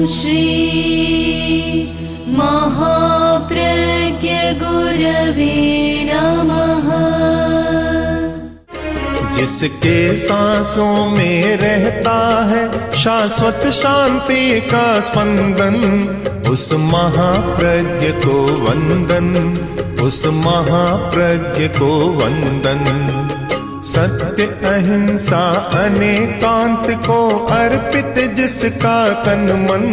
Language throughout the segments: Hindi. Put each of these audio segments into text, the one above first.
श्री महाप्रज्ञ गुरवे नमः। जिसके सांसों में रहता है शाश्वत शांति का स्पंदन, उस महाप्रज्ञ को वंदन, उस महाप्रज्ञ को वंदन। सत्य अहिंसा अनेकांत को अर्पित जिसका तन मन,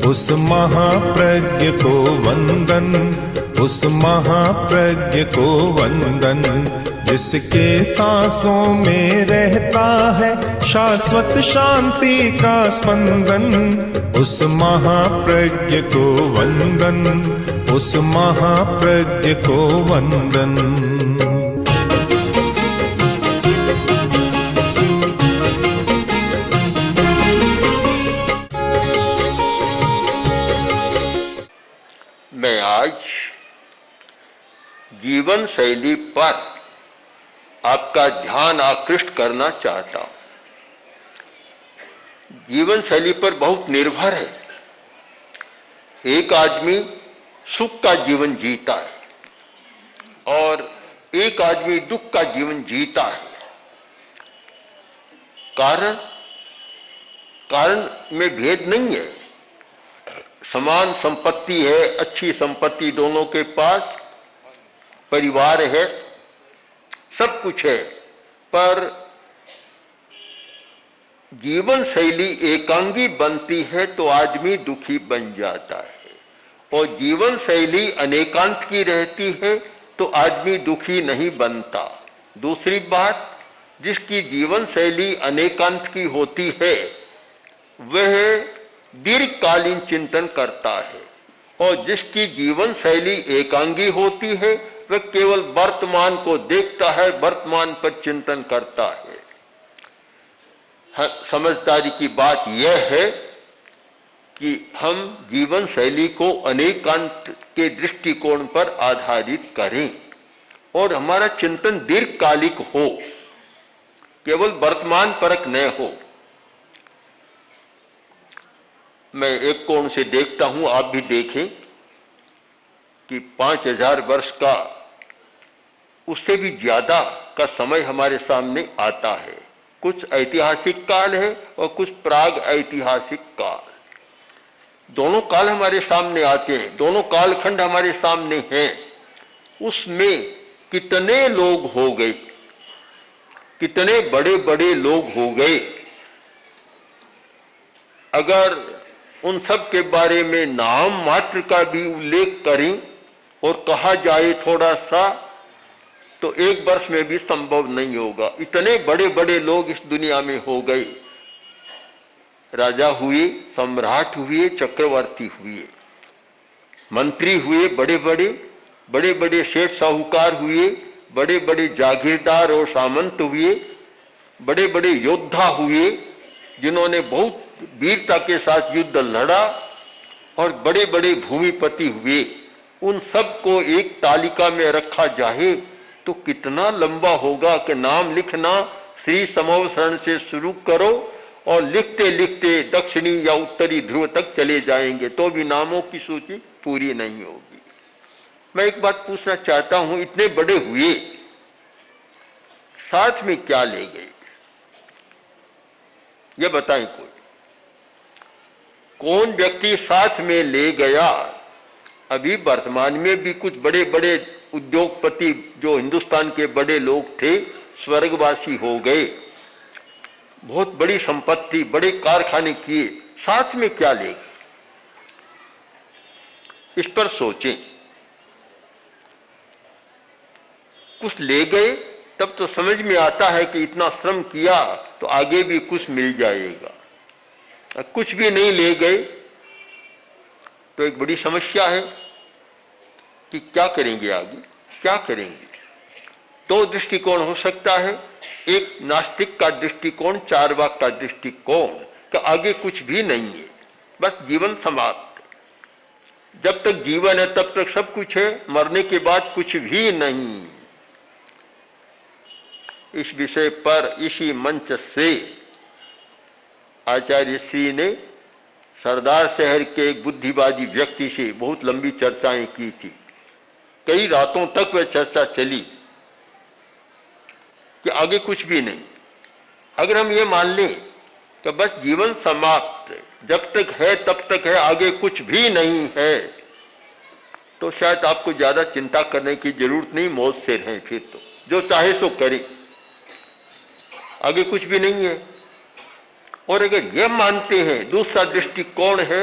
उस महाप्रज्ञ को वंदन, उस महाप्रज्ञ को वंदन। जिसके सांसों में रहता है शाश्वत शांति का स्पंदन, उस महाप्रज्ञ को वंदन, उस महाप्रज्ञ को वंदन। मैं आज जीवन शैली पर आपका ध्यान आकृष्ट करना चाहता हूं। जीवन शैली पर बहुत निर्भर है। एक आदमी सुख का जीवन जीता है और एक आदमी दुख का जीवन जीता है। कारण में भेद नहीं है। समान संपत्ति है, अच्छी संपत्ति दोनों के पास, परिवार है, सब कुछ है, पर जीवन शैली एकांगी बनती है तो आदमी दुखी बन जाता है, और जीवन शैली अनेकांत की रहती है तो आदमी दुखी नहीं बनता। दूसरी बात, जिसकी जीवन शैली अनेकांत की होती है वह दीर्घकालीन चिंतन करता है, और जिसकी जीवन शैली एकांगी होती है वह केवल वर्तमान को देखता है, वर्तमान पर चिंतन करता है। समझदारी की बात यह है कि हम जीवन शैली को अनेकांत के दृष्टिकोण पर आधारित करें और हमारा चिंतन दीर्घकालिक हो, केवल वर्तमान परक न हो। मैं एक कोण से देखता हूं, आप भी देखें कि 5000 वर्ष का, उससे भी ज्यादा का समय हमारे सामने आता है। कुछ ऐतिहासिक काल है और कुछ प्राग ऐतिहासिक काल। दोनों काल हमारे सामने आते हैं, दोनों कालखंड हमारे सामने हैं। उसमें कितने लोग हो गए, कितने बड़े बड़े लोग हो गए। अगर उन सब के बारे में नाम मात्र का भी उल्लेख करें और कहा जाए थोड़ा सा, तो एक वर्ष में भी संभव नहीं होगा। इतने बड़े बड़े लोग इस दुनिया में हो गए। राजा हुए, सम्राट हुए, चक्रवर्ती हुए, मंत्री हुए, बड़े बड़े सेठ साहूकार हुए, बड़े बड़े जागीरदार और सामंत हुए, बड़े बड़े योद्धा हुए जिन्होंने बहुत वीरता के साथ युद्ध लड़ा, और बड़े बड़े भूमिपति हुए। उन सब को एक तालिका में रखा जाए तो कितना लंबा होगा कि नाम लिखना श्री समव शरण से शुरू करो और लिखते लिखते दक्षिणी या उत्तरी ध्रुव तक चले जाएंगे तो भी नामों की सूची पूरी नहीं होगी। मैं एक बात पूछना चाहता हूं, इतने बड़े हुए, साथ में क्या ले गए? ये बताएं कोई, कौन व्यक्ति साथ में ले गया? अभी वर्तमान में भी कुछ बड़े बड़े उद्योगपति जो हिंदुस्तान के बड़े लोग थे स्वर्गवासी हो गए, बहुत बड़ी संपत्ति, बड़े कारखाने किए, साथ में क्या ले गए? इस पर सोचें। कुछ ले गए तब तो समझ में आता है कि इतना श्रम किया तो आगे भी कुछ मिल जाएगा। कुछ भी नहीं ले गए तो एक बड़ी समस्या है कि क्या करेंगे आगे, क्या करेंगे। दो दृष्टिकोण हो सकता है, एक नास्तिक का दृष्टिकोण, चार्वाक का दृष्टिकोण कि आगे कुछ भी नहीं है, बस जीवन समाप्त। जब तक जीवन है तब तक सब कुछ है, मरने के बाद कुछ भी नहीं। इस विषय पर इसी मंच से आचार्य श्री ने सरदार शहर के एक बुद्धिवादी व्यक्ति से बहुत लंबी चर्चाएं की थी। कई रातों तक वह चर्चा चली कि आगे कुछ भी नहीं। अगर हम ये मान लें कि बस जीवन समाप्त, जब तक है तब तक है, आगे कुछ भी नहीं है, तो शायद आपको ज्यादा चिंता करने की जरूरत नहीं, मौज से रहें। फिर तो जो चाहे सो करें, आगे कुछ भी नहीं है। और अगर यह मानते हैं, दूसरा दृष्टिकोण है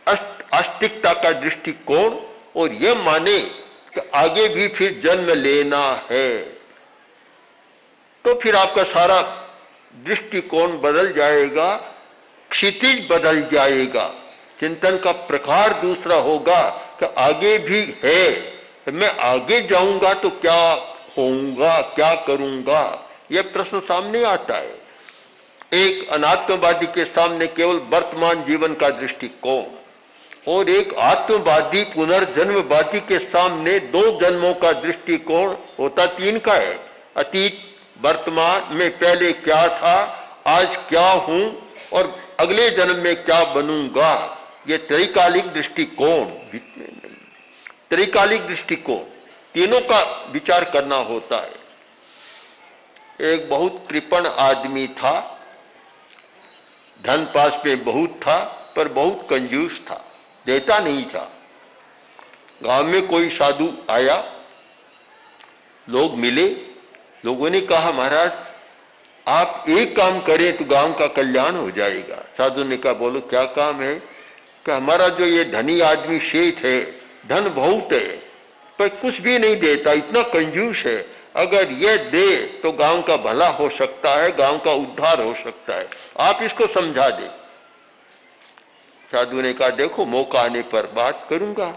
आस्तिकता का दृष्टिकोण, और यह माने कि आगे भी फिर जन्म लेना है, तो फिर आपका सारा दृष्टिकोण बदल जाएगा, क्षितिज बदल जाएगा, चिंतन का प्रकार दूसरा होगा कि आगे भी है, मैं आगे जाऊंगा तो क्या होऊंगा, क्या करूंगा, यह प्रश्न सामने आता है। एक अनात्मवादी के सामने केवल वर्तमान जीवन का दृष्टिकोण, और एक आत्मवादी पुनर्जन्मवादी के सामने दो जन्मों का दृष्टिकोण होता, तीन का है। अतीत, वर्तमान में पहले क्या था, आज क्या हूं, और अगले जन्म में क्या बनूंगा। ये त्रिकालिक दृष्टिकोण, त्रिकालिक दृष्टिकोण, तीनों का विचार करना होता है। एक बहुत कृपण आदमी था, धन पास में बहुत था, पर बहुत कंजूस था, देता नहीं था। गांव में कोई साधु आया, लोग मिले, लोगों ने कहा महाराज आप एक काम करें तो गांव का कल्याण हो जाएगा। साधु ने कहा बोलो क्या काम है? कि हमारा जो ये धनी आदमी सेठ है, धन बहुत है पर कुछ भी नहीं देता, इतना कंजूस है, अगर ये दे तो गांव का भला हो सकता है, गांव का उद्धार हो सकता है, आप इसको समझा दे। साधु ने कहा देखो मौका आने पर बात करूंगा।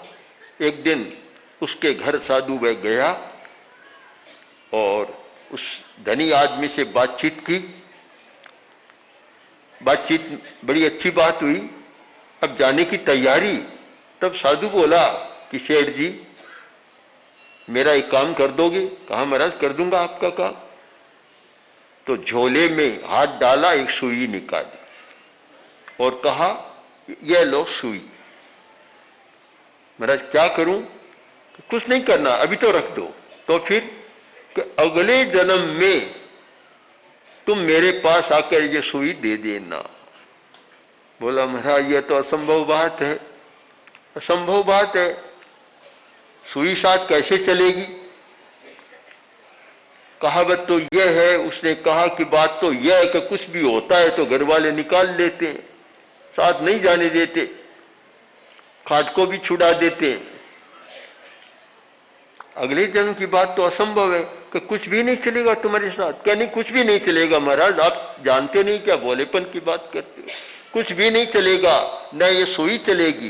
एक दिन उसके घर साधु वह गया और उस धनी आदमी से बातचीत की। बातचीत बड़ी अच्छी बात हुई। अब जाने की तैयारी, तब साधु बोला कि सेठ जी मेरा एक काम कर दोगे? कहा महाराज कर दूंगा आपका काम। तो झोले में हाथ डाला, एक सुई निकाली और कहा यह लो सुई। महाराज क्या करूं? कुछ नहीं करना, अभी तो रख दो। तो फिर कि अगले जन्म में तुम मेरे पास आकर ये सुई दे देना। बोला महाराज ये तो असंभव बात है। असंभव बात है, सुई साथ कैसे चलेगी? कहावत तो यह है। उसने कहा कि बात तो यह है कि कुछ भी होता है तो घर वाले निकाल लेते हैं, साथ नहीं जाने देते, खाट को भी छुड़ा देते हैं। अगले जन्म की बात तो असंभव है कि कुछ भी नहीं चलेगा तुम्हारे साथ। क्या नहीं कुछ भी नहीं चलेगा महाराज, आप जानते नहीं क्या भोलेपन की बात करते हो। कुछ भी नहीं चलेगा, न ये सुई चलेगी।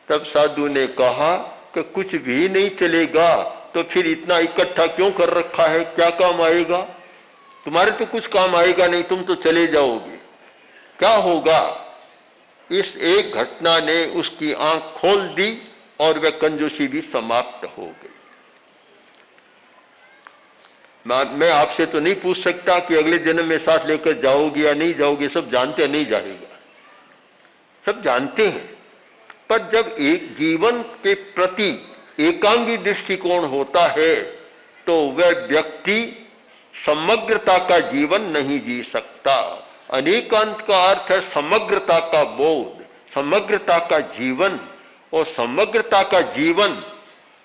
तब साधु ने कहा कि कुछ भी नहीं चलेगा तो फिर इतना इकट्ठा क्यों कर रखा है, क्या काम आएगा? तुम्हारे तो कुछ काम आएगा नहीं, तुम तो चले जाओगे, क्या होगा? इस एक घटना ने उसकी आंख खोल दी और वह कंजूसी भी समाप्त हो गई। मैं आपसे तो नहीं पूछ सकता कि अगले जन्म में साथ लेकर जाओगे या नहीं जाओगे, सब जानते नहीं जाएगा, सब जानते हैं। पर जब एक जीवन के प्रति एकांगी दृष्टिकोण होता है तो वह व्यक्ति समग्रता का जीवन नहीं जी सकता। अनेकांत का अर्थ है समग्रता का बोध, समग्रता का जीवन। और समग्रता का जीवन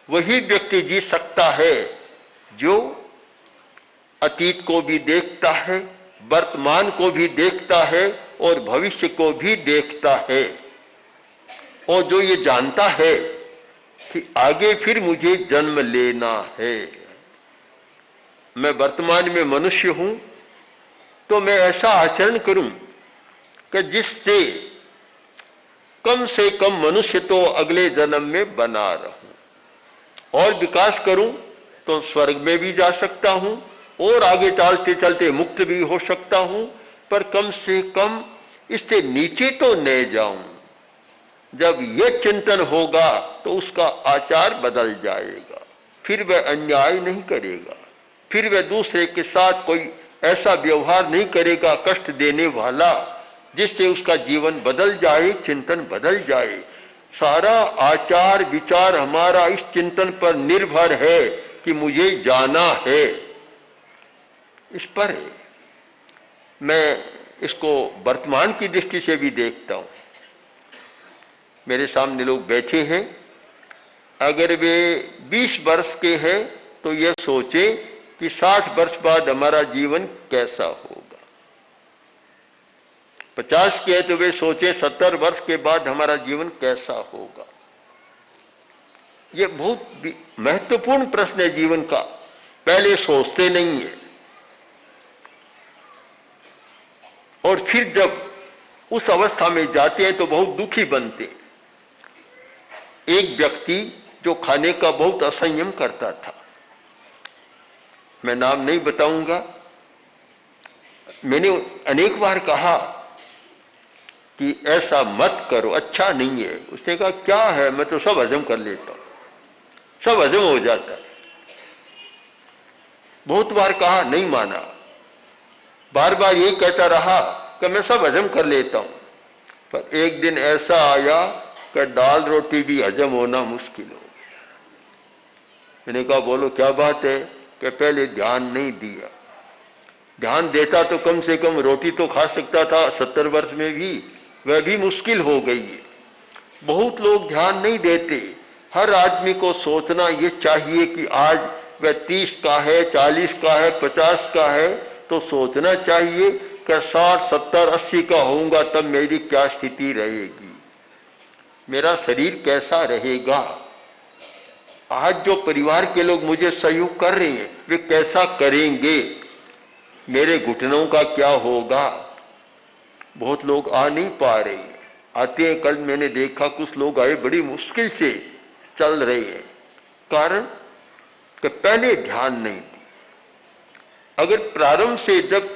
वही व्यक्ति जी सकता है जो अतीत को भी देखता है, वर्तमान को भी देखता है और भविष्य को भी देखता है, और जो ये जानता है कि आगे फिर मुझे जन्म लेना है। मैं वर्तमान में मनुष्य हूं तो मैं ऐसा आचरण करूं कि जिससे कम से कम मनुष्य तो अगले जन्म में बना रहूं, और विकास करूं तो स्वर्ग में भी जा सकता हूं और आगे चलते चलते मुक्त भी हो सकता हूं, पर कम से कम इससे नीचे तो न जाऊं। जब यह चिंतन होगा तो उसका आचार बदल जाएगा, फिर वह अन्याय नहीं करेगा, फिर वह दूसरे के साथ कोई ऐसा व्यवहार नहीं करेगा कष्ट देने वाला जिससे उसका जीवन बदल जाए, चिंतन बदल जाए। सारा आचार विचार हमारा इस चिंतन पर निर्भर है कि मुझे जाना है, इस पर है। मैं इसको वर्तमान की दृष्टि से भी देखता हूं। मेरे सामने लोग बैठे हैं, अगर वे 20 वर्ष के हैं तो ये सोचे कि 60 वर्ष बाद हमारा जीवन कैसा होगा। 50 के हैं तो वे सोचे 70 वर्ष के बाद हमारा जीवन कैसा होगा। ये बहुत महत्वपूर्ण प्रश्न है जीवन का। पहले सोचते नहीं है और फिर जब उस अवस्था में जाते हैं तो बहुत दुखी बनते हैं। एक व्यक्ति जो खाने का बहुत असंयम करता था, मैं नाम नहीं बताऊंगा, मैंने अनेक बार कहा कि ऐसा मत करो, अच्छा नहीं है। उसने कहा क्या है, मैं तो सब हजम कर लेता हूं, सब हजम हो जाता है। बहुत बार कहा, नहीं माना, बार बार ये कहता रहा कि मैं सब हजम कर लेता हूं। पर एक दिन ऐसा आया कि दाल रोटी भी हजम होना मुश्किल हो गया। मैंने कहा बोलो क्या बात है? कि पहले ध्यान नहीं दिया। ध्यान देता तो कम से कम रोटी तो खा सकता था 70 वर्ष में भी, वह भी मुश्किल हो गई है। बहुत लोग ध्यान नहीं देते। हर आदमी को सोचना ये चाहिए कि आज वह 30 का है, 40 का है, 50 का है, तो सोचना चाहिए कि 60, 70, 80 का होऊंगा तब मेरी क्या स्थिति रहेगी, मेरा शरीर कैसा रहेगा। आज जो परिवार के लोग मुझे सहयोग कर रहे हैं वे कैसा करेंगे, मेरे घुटनों का क्या होगा। बहुत लोग आ नहीं पा रहे हैं। आते हैं, कल मैंने देखा कुछ लोग आए, बड़ी मुश्किल से चल रहे हैं। कारण कि पहले ध्यान नहीं दिया। अगर प्रारंभ से जब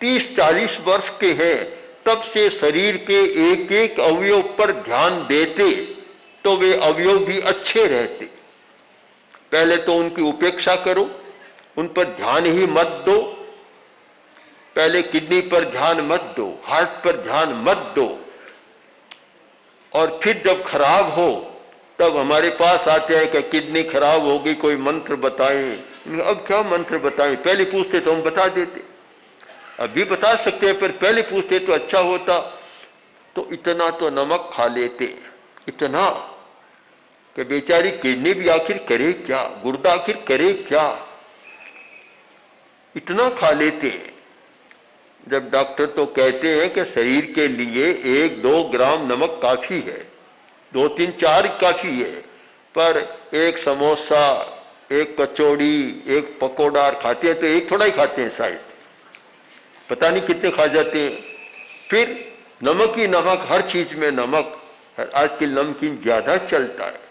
30-40 वर्ष के हैं तब से शरीर के एक एक अवयव पर ध्यान देते तो वे अवयव भी अच्छे रहते। पहले तो उनकी उपेक्षा करो, उन पर ध्यान ही मत दो। पहले किडनी पर ध्यान मत दो, हार्ट पर ध्यान मत दो। और फिर जब खराब हो तब हमारे पास आते हैं कि किडनी खराब हो गई, कोई मंत्र बताएं। अब क्या मंत्र बताएं? पहले पूछते तो हम बता देते, अभी बता सकते हैं, पर पहले पूछते तो अच्छा होता। तो इतना तो नमक खा लेते, इतना कि बेचारी किडनी भी आखिर करे क्या, गुर्दा आखिर करे क्या, इतना खा लेते हैं। जब डॉक्टर तो कहते हैं कि शरीर के लिए 1-2 ग्राम नमक काफी है, 2-3, 4 काफी है, पर एक समोसा, एक कचौड़ी, एक पकौड़ा खाते हैं तो एक थोड़ा ही खाते हैं, शायद पता नहीं कितने खा जाते हैं। फिर नमक ही नमक, हर चीज में नमक। आजकल नमकीन ज्यादा चलता है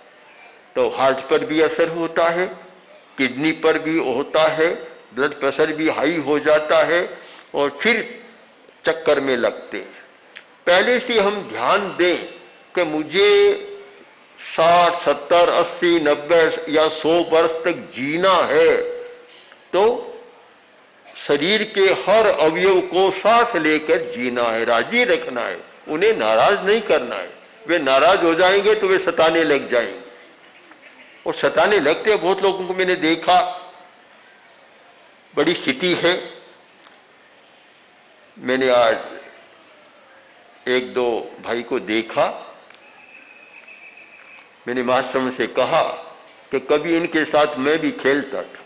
तो हार्ट पर भी असर होता है, किडनी पर भी होता है, ब्लड प्रेशर भी हाई हो जाता है और फिर चक्कर में लगते हैं। पहले से हम ध्यान दें कि मुझे 60, 70, 80, 90 या 100 वर्ष तक जीना है, तो शरीर के हर अवयव को सांस लेकर जीना है, राजी रखना है, उन्हें नाराज नहीं करना है। वे नाराज हो जाएंगे तो वे सताने लग जाएंगे, और सताने लगते हैं। बहुत लोगों को मैंने देखा, बड़ी स्थिति है। मैंने आज 1-2 भाई को देखा, मैंने मास्टर से कहा कि कभी इनके साथ मैं भी खेलता था।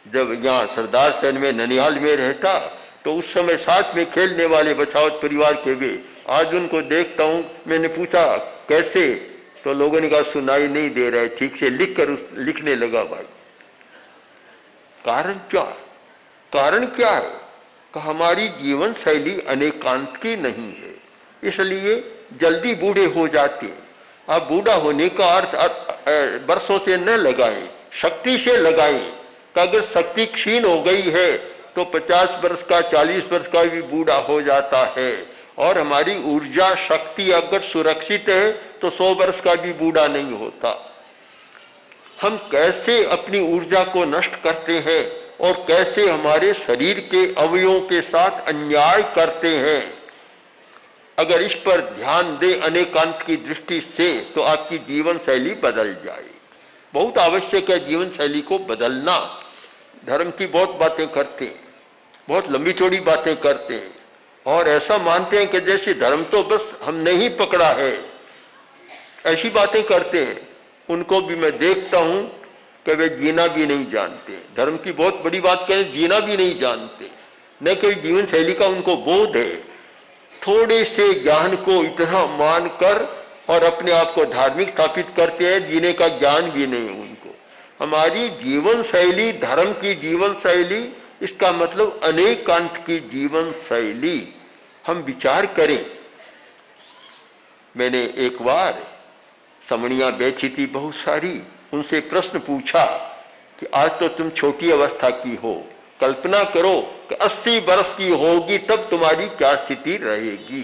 जब यहाँ सरदार सैन में ननिहाल में रहता तो उस समय साथ में खेलने वाले बचावत परिवार के वे, आज उनको देखता हूँ। मैंने पूछा कैसे, तो लोगों ने कहा सुनाई नहीं दे रहा है ठीक से, लिखने लगा भाई। कारण क्या? कारण क्या है कि हमारी जीवन शैली अनेकांत की नहीं है, इसलिए जल्दी बूढ़े हो जाते हैं। आप बूढ़ा होने का अर्थ वर्षों से न लगाएं, शक्ति से लगाएं। कि अगर शक्ति क्षीण हो गई है तो 50 वर्ष का, 40 वर्ष का भी बूढ़ा हो जाता है। और हमारी ऊर्जा शक्ति अगर सुरक्षित है तो 100 वर्ष का भी बूढ़ा नहीं होता। हम कैसे अपनी ऊर्जा को नष्ट करते हैं और कैसे हमारे शरीर के अवयवों के साथ अन्याय करते हैं। अगर इस पर ध्यान दें अनेकांत की दृष्टि से तो आपकी जीवन शैली बदल जाएगी। बहुत आवश्यक है जीवन शैली को बदलना। धर्म की बहुत बातें करते हैं, बहुत लंबी चौड़ी बातें करते हैं और ऐसा मानते हैं कि जैसे धर्म तो बस हमने ही पकड़ा है, ऐसी बातें करते हैं। उनको भी मैं देखता हूं कि वे जीना भी नहीं जानते। धर्म की बहुत बड़ी बात करें, जीना भी नहीं जानते, न कोई जीवन शैली का उनको बोध है। थोड़े से ज्ञान को इतना मानकर और अपने आप को धार्मिक स्थापित करते हैं, जीने का ज्ञान भी नहीं उनको। हमारी जीवन शैली, धर्म की जीवन शैली, इसका मतलब अनेकांत की जीवन शैली। हम विचार करें। मैंने एक बार समणियां बैठी थी बहुत सारी, उनसे प्रश्न पूछा कि आज तो तुम छोटी अवस्था की हो, कल्पना करो कि 80 वर्ष की होगी तब तुम्हारी क्या स्थिति रहेगी,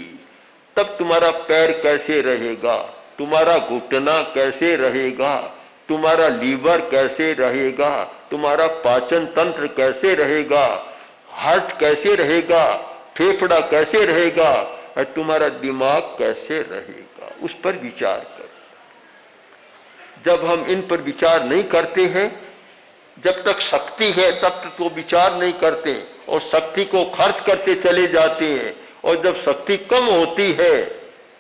तब तुम्हारा पैर कैसे रहेगा, तुम्हारा घुटना कैसे रहेगा, तुम्हारा लीवर कैसे रहेगा, तुम्हारा पाचन तंत्र कैसे रहेगा, हार्ट कैसे रहेगा, फेफड़ा कैसे रहेगा और तुम्हारा दिमाग कैसे रहेगा। उस पर विचार करो। जब हम इन पर विचार नहीं करते हैं, जब तक शक्ति है तब तक वो विचार नहीं करते और शक्ति को खर्च करते चले जाते हैं, और जब शक्ति कम होती है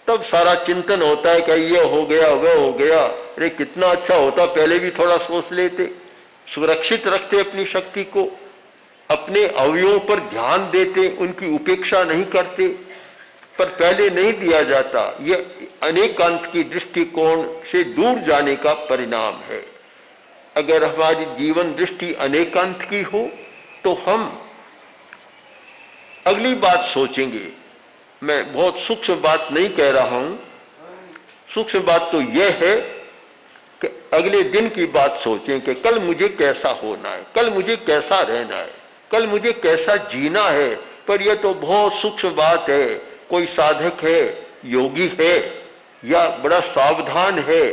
तब सारा चिंतन होता है कि ये हो गया वह हो गया। अरे कितना अच्छा होता, पहले भी थोड़ा सोच लेते, सुरक्षित रखते अपनी शक्ति को, अपने अवयवों पर ध्यान देते, उनकी उपेक्षा नहीं करते, पर पहले नहीं दिया जाता। ये अनेकांत की दृष्टिकोण से दूर जाने का परिणाम है। अगर हमारी जीवन दृष्टि अनेकांत की हो तो हम अगली बात सोचेंगे। मैं बहुत सूक्ष्म बात नहीं कह रहा हूं, सूक्ष्म बात तो यह है कि अगले दिन की बात सोचें कि कल मुझे कैसा होना है, कल मुझे कैसा रहना है, कल मुझे कैसा जीना है। पर यह तो बहुत सूक्ष्म बात है। कोई साधक है, योगी है या बड़ा सावधान है,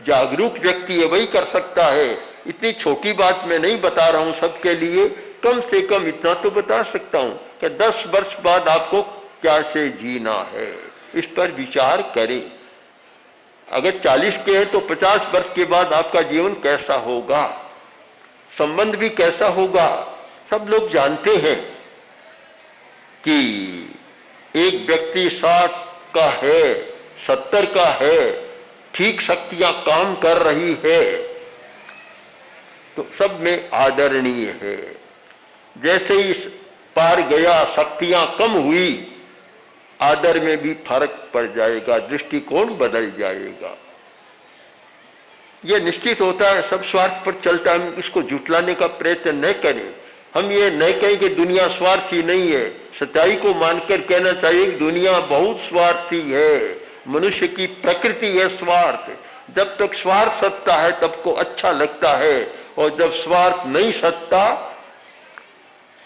जागरूक व्यक्ति है, वही कर सकता है। इतनी छोटी बात मैं नहीं बता रहा हूं सबके लिए, कम से कम इतना तो बता सकता हूं कि 10 वर्ष बाद आपको कैसे जीना है, इस पर विचार करें। अगर 40 के हैं तो 50 वर्ष के बाद आपका जीवन कैसा होगा, संबंध भी कैसा होगा। सब लोग जानते हैं कि एक व्यक्ति 60 का है, 70 का है, ठीक शक्तियां काम कर रही है तो सब में आदरणीय है। जैसे ही पार गया, शक्तियां कम हुई, आदर में भी फर्क पड़ जाएगा, दृष्टिकोण बदल जाएगा। यह निश्चित होता है, सब स्वार्थ पर चलता है। हम इसको जुटलाने का प्रयत्न न करें। हम ये न कहें कि दुनिया स्वार्थी नहीं है, सच्चाई को मानकर कहना चाहिए कि दुनिया बहुत स्वार्थी है। मनुष्य की प्रकृति है स्वार्थ। जब तक स्वार्थ सत्ता है तब को अच्छा लगता है, और जब स्वार्थ नहीं सत्ता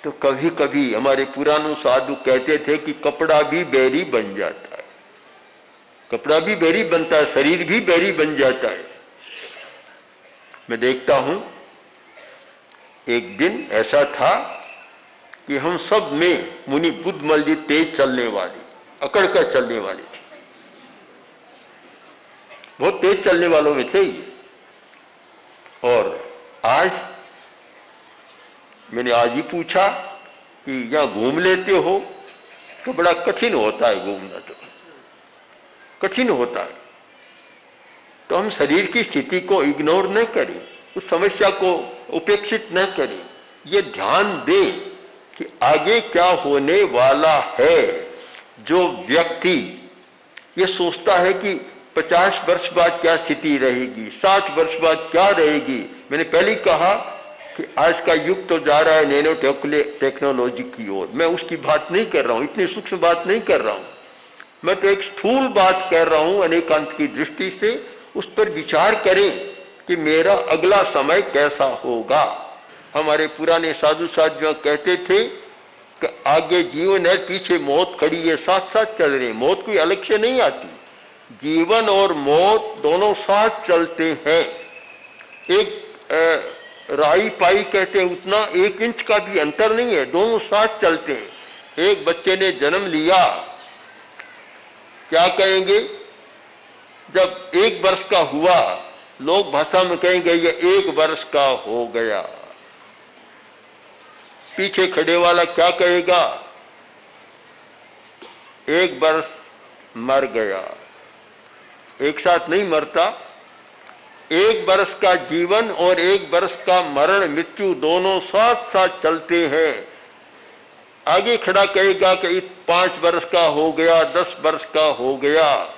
तो कभी कभी हमारे पुराने साधु कहते थे कि कपड़ा भी बैरी बन जाता है, कपड़ा भी बैरी बनता है, शरीर भी बैरी बन जाता है। मैं देखता हूं एक दिन ऐसा था कि हम सब में मुनि बुद्धमल जी तेज चलने वाली, अकड़ कर चलने वाली थी, बहुत तेज चलने वालों में थे ये। और आज मैंने आज ही पूछा कि यहां घूम लेते हो, तो बड़ा कठिन होता है घूमना, तो कठिन होता है। तो हम शरीर की स्थिति को इग्नोर न करें, उस समस्या को उपेक्षित न करें, ये ध्यान दें कि आगे क्या होने वाला है। जो व्यक्ति ये सोचता है कि 50 वर्ष बाद क्या स्थिति रहेगी, 60 वर्ष बाद क्या रहेगी। मैंने पहले कहा कि आज का युग तो जा रहा है नैनो टेक्नोलॉजी की ओर। मैं उसकी बात नहीं कर रहा हूं, इतनी सूक्ष्म बात नहीं कर रहा हूं। मैं तो एक स्थूल बात कर रहा हूं अनेकांत की दृष्टि से। उस पर विचार करें कि मेरा अगला समय कैसा होगा। हमारे पुराने साधु साधियां कहते थे कि आगे जीवन है, पीछे मौत खड़ी है, साथ साथ चल रहे हैं। मौत कोई अलग से नहीं आती, जीवन और मौत दोनों साथ चलते हैं। एक राई पाई कहते हैं, उतना 1 इंच का भी अंतर नहीं है, दोनों साथ चलते हैं। एक बच्चे ने जन्म लिया, क्या कहेंगे? जब 1 वर्ष का हुआ, लोग भाषा में कहेंगे ये 1 वर्ष का हो गया। पीछे खड़े वाला क्या कहेगा? 1 वर्ष मर गया। एक साथ नहीं मरता। 1 वर्ष का जीवन और 1 वर्ष का मरण मृत्यु दोनों साथ साथ चलते हैं। आगे खड़ा कहेगा कि 5 वर्ष का हो गया, 10 वर्ष का हो गया,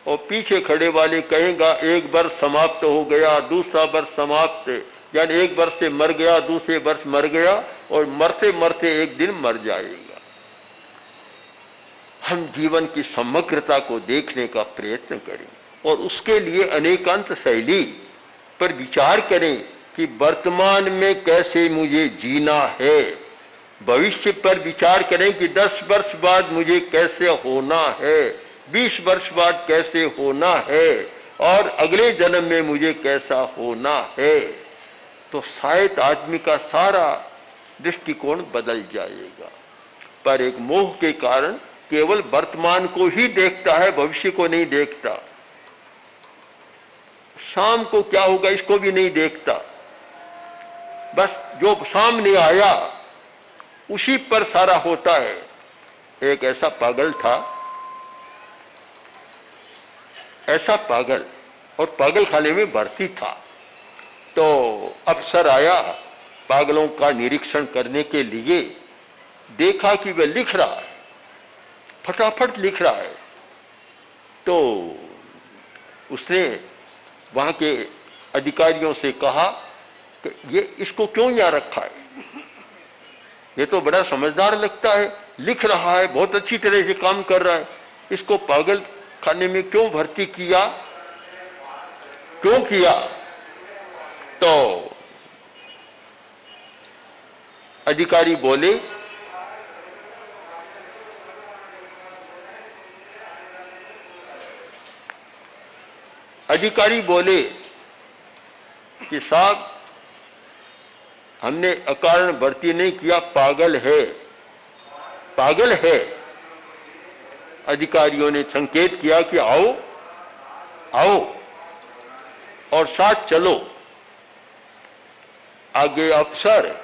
और पीछे खड़े वाले कहेगा 1 वर्ष समाप्त हो गया, दूसरा वर्ष समाप्त, यानी 1 वर्ष से मर गया, दूसरे वर्ष मर गया, और मरते मरते एक दिन मर जाएगा। हम जीवन की समग्रता को देखने का प्रयत्न करें और उसके लिए अनेकांत शैली पर विचार करें कि वर्तमान में कैसे मुझे जीना है। भविष्य पर विचार करें कि 10 वर्ष बाद मुझे कैसे होना है, 20 वर्ष बाद कैसे होना है, और अगले जन्म में मुझे कैसा होना है। तो शायद आदमी का सारा दृष्टिकोण बदल जाएगा। पर एक मोह के कारण केवल वर्तमान को ही देखता है, भविष्य को नहीं देखता। शाम को क्या होगा इसको भी नहीं देखता। बस जो सामने आया उसी पर सारा होता है। एक ऐसा पागल था, ऐसा पागल, और पागल खाने में भर्ती था। तो अफसर आया पागलों का निरीक्षण करने के लिए। देखा कि वह लिख रहा है, फटाफट लिख रहा है। तो उसने वहां के अधिकारियों से कहा कि ये इसको क्यों यहाँ रखा है, ये तो बड़ा समझदार लगता है, लिख रहा है, बहुत अच्छी तरह से काम कर रहा है, इसको पागल खाने में क्यों भर्ती किया, क्यों किया? तो अधिकारी बोले कि साहब हमने अकारण भर्ती नहीं किया, पागल है, पागल है। अधिकारियों ने संकेत किया कि आओ आओ और साथ चलो। आगे अफसर,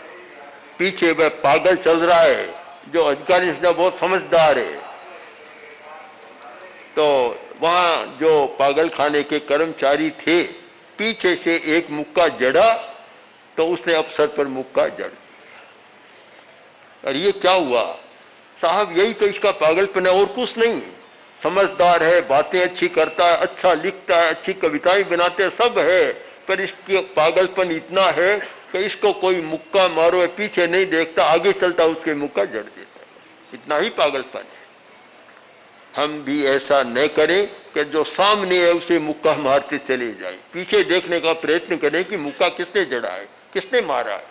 पीछे वह पागल चल रहा है, जो अधिकारी बहुत समझदार है। तो वहां जो पागल खाने के कर्मचारी थे, पीछे से एक मुक्का जड़ा, तो उसने अफसर पर मुक्का जड़ दिया। अरे ये क्या हुआ साहब? यही तो इसका पागलपन है और कुछ नहीं। समझदार है, बातें अच्छी करता है, अच्छा लिखता है, अच्छी कविताएं बनाते हैं, सब है, पर इसके पागलपन इतना है कि इसको कोई मुक्का मारो, पीछे नहीं देखता, आगे चलता उसके मुक्का जड़ देता है। इतना ही पागलपन है। हम भी ऐसा न करें कि जो सामने है उसे मुक्का मारते चले जाए। पीछे देखने का प्रयत्न करें कि मुक्का किसने जड़ा है, किसने मारा है।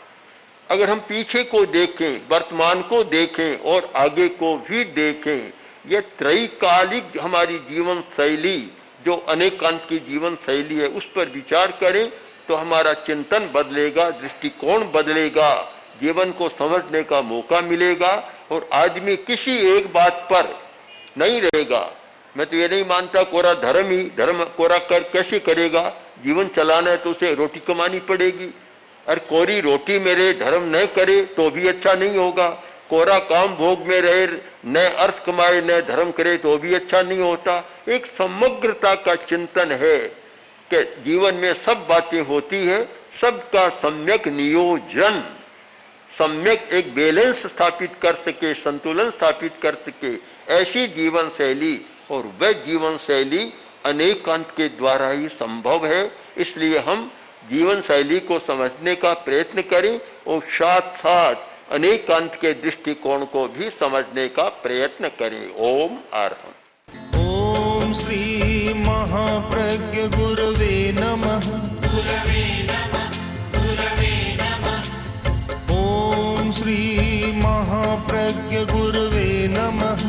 अगर हम पीछे को देखें, वर्तमान को देखें और आगे को भी देखें, ये त्रैकालिक हमारी जीवन शैली, जो अनेकांत की जीवन शैली है, उस पर विचार करें तो हमारा चिंतन बदलेगा, दृष्टिकोण बदलेगा, जीवन को समझने का मौका मिलेगा और आदमी किसी एक बात पर नहीं रहेगा। मैं तो ये नहीं मानता कोरा धर्म ही धर्म कोरा कर कैसे करेगा। जीवन चलाना है तो उसे रोटी कमानी पड़ेगी। अरे कोरी रोटी मेरे धर्म न करे तो भी अच्छा नहीं होगा। कोरा काम भोग में रहे, न अर्थ कमाए, न धर्म करे तो भी अच्छा नहीं होता। एक समग्रता का चिंतन है कि जीवन में सब बातें होती है, सबका सम्यक नियोजन, सम्यक एक बैलेंस स्थापित कर सके, संतुलन स्थापित कर सके, ऐसी जीवन शैली, और वह जीवन शैली अनेकांत के द्वारा ही संभव है। इसलिए हम जीवन शैली को समझने का प्रयत्न करें और साथ साथ अनेकांत के दृष्टिकोण को भी समझने का प्रयत्न करें। ओम अर्हम्। ओम श्री महाप्रज्ञ गुरवे नमः। ओम श्री महाप्रज्ञ गुरवे नमः।